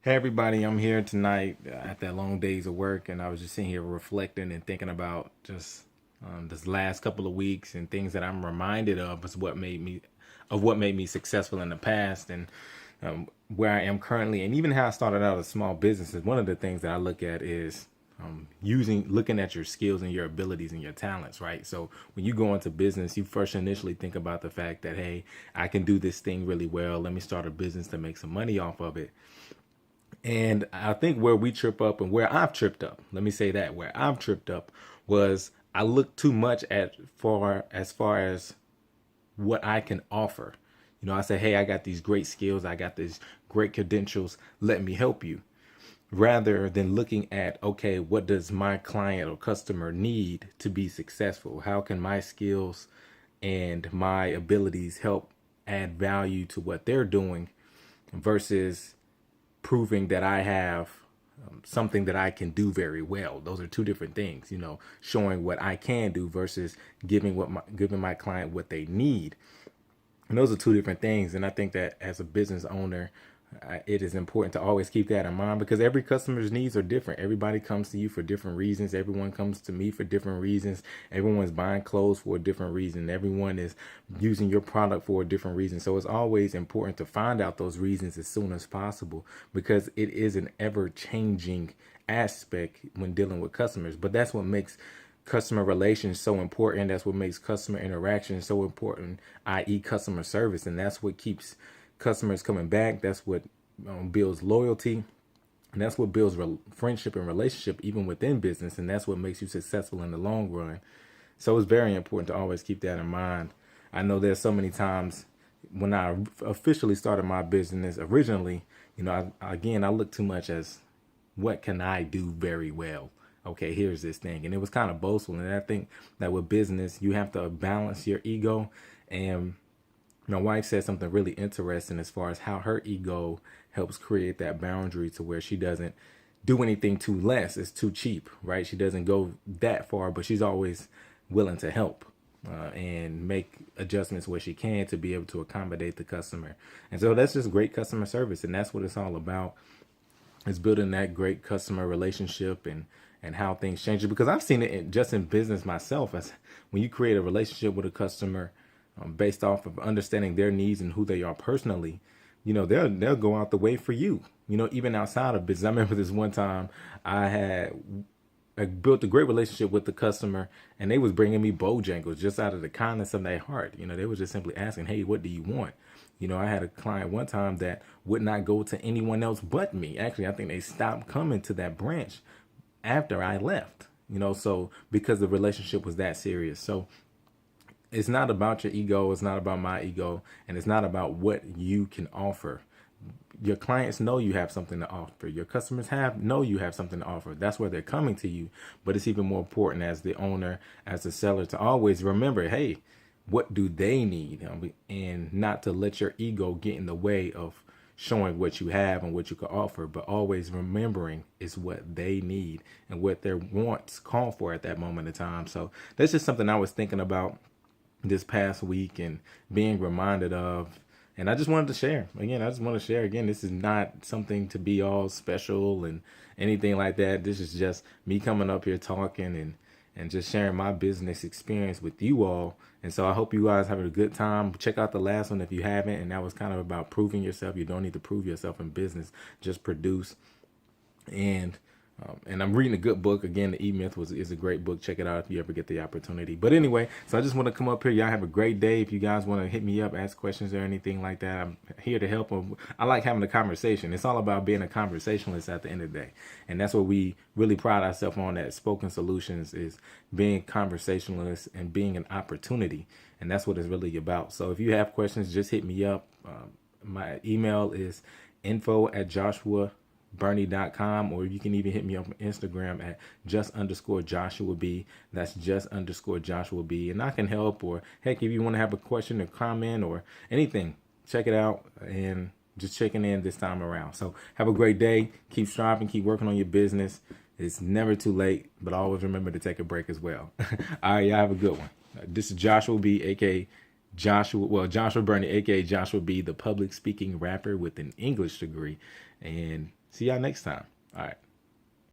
Hey everybody, I'm here tonight at that long days of work, and I was just sitting here reflecting and thinking about just this last couple of weeks and things that I'm reminded of is what made me successful in the past, and where I am currently, and even how I started out a small business. Is one of the things that I look at is looking at your skills and your abilities and your talents, right? So when you go into business, you first initially think about the fact that, hey, I can do this thing really well. Let me start a business to make some money off of it. And I think where we trip up and where I've tripped up, let me say that, where I've tripped up was I look too much at far as what I can offer. I say, hey, I got these great skills, I got these great credentials, let me help you. Rather than looking at, okay, what does my client or customer need to be successful? How can my skills and my abilities help add value to what they're doing versus proving that I have something that I can do very well. Those are two different things, showing what I can do versus giving my client what they need. And those are two different things. And I think that as a business owner, it is important to always keep that in mind because every customer's needs are different. Everybody comes to you for different reasons. Everyone comes to me for different reasons. Everyone's buying clothes for a different reason. Everyone is using your product for a different reason. So it's always important to find out those reasons as soon as possible because it is an ever changing aspect when dealing with customers. But that's what makes customer relations so important. That's what makes customer interaction so important, i.e. customer service. And that's what keeps customers coming back. That's what builds loyalty. And that's what builds friendship and relationship even within business. And that's what makes you successful in the long run. So it's very important to always keep that in mind. I know there's so many times when I officially started my business originally, I look too much as what can I do very well? Okay, here's this thing. And it was kind of boastful. And I think that with business, you have to balance your ego. And my wife said something really interesting as far as how her ego helps create that boundary to where she doesn't do anything too less. It's too cheap, right? She doesn't go that far, but she's always willing to help and make adjustments where she can to be able to accommodate the customer. And so that's just great customer service. And that's what it's all about is building that great customer relationship and how things change. Because I've seen it just in business myself. As when you create a relationship with a customer based off of understanding their needs and who they are personally, they'll go out the way for you. Even outside of business. I remember this one time I built a great relationship with the customer, and they was bringing me Bojangles just out of the kindness of their heart. They was just simply asking, "Hey, what do you want?" I had a client one time that would not go to anyone else but me. Actually, I think they stopped coming to that branch after I left. So because the relationship was that serious. So it's not about your ego, it's not about my ego, and it's not about what you can offer. Your clients know you have something to offer. Your customers know you have something to offer. That's where they're coming to you. But it's even more important as the owner, as the seller, to always remember, hey, what do they need? And not to let your ego get in the way of showing what you have and what you can offer, but always remembering is what they need and what their wants call for at that moment in time. So that's just something I was thinking about this past week and being reminded of. And I just wanted to share. Again, I just want to share again. This is not something to be all special and anything like that. This is just me coming up here talking and just sharing my business experience with you all. And so I hope you guys have a good time. Check out the last one if you haven't. And that was kind of about proving yourself. You don't need to prove yourself in business. Just produce. And I'm reading a good book. Again, The E-Myth is a great book. Check it out if you ever get the opportunity. But anyway, so I just want to come up here. Y'all have a great day. If you guys want to hit me up, ask questions or anything like that, I'm here to help. I like having a conversation. It's all about being a conversationalist at the end of the day. And that's what we really pride ourselves on at Spoken Solutions is being conversationalists and being an opportunity. And that's what it's really about. So if you have questions, just hit me up. My email is info@joshuabernie.com, or you can even hit me up on Instagram at just_Joshua B. That's just_Joshua B. And I can help, or heck, if you want to have a question or comment or anything, check it out and just checking in this time around. So have a great day. Keep striving, keep working on your business. It's never too late, but always remember to take a break as well. All right, y'all have a good one. This is Joshua B, aka Joshua Bernie, aka Joshua B, the public speaking rapper with an English degree. And See y'all next time. All right.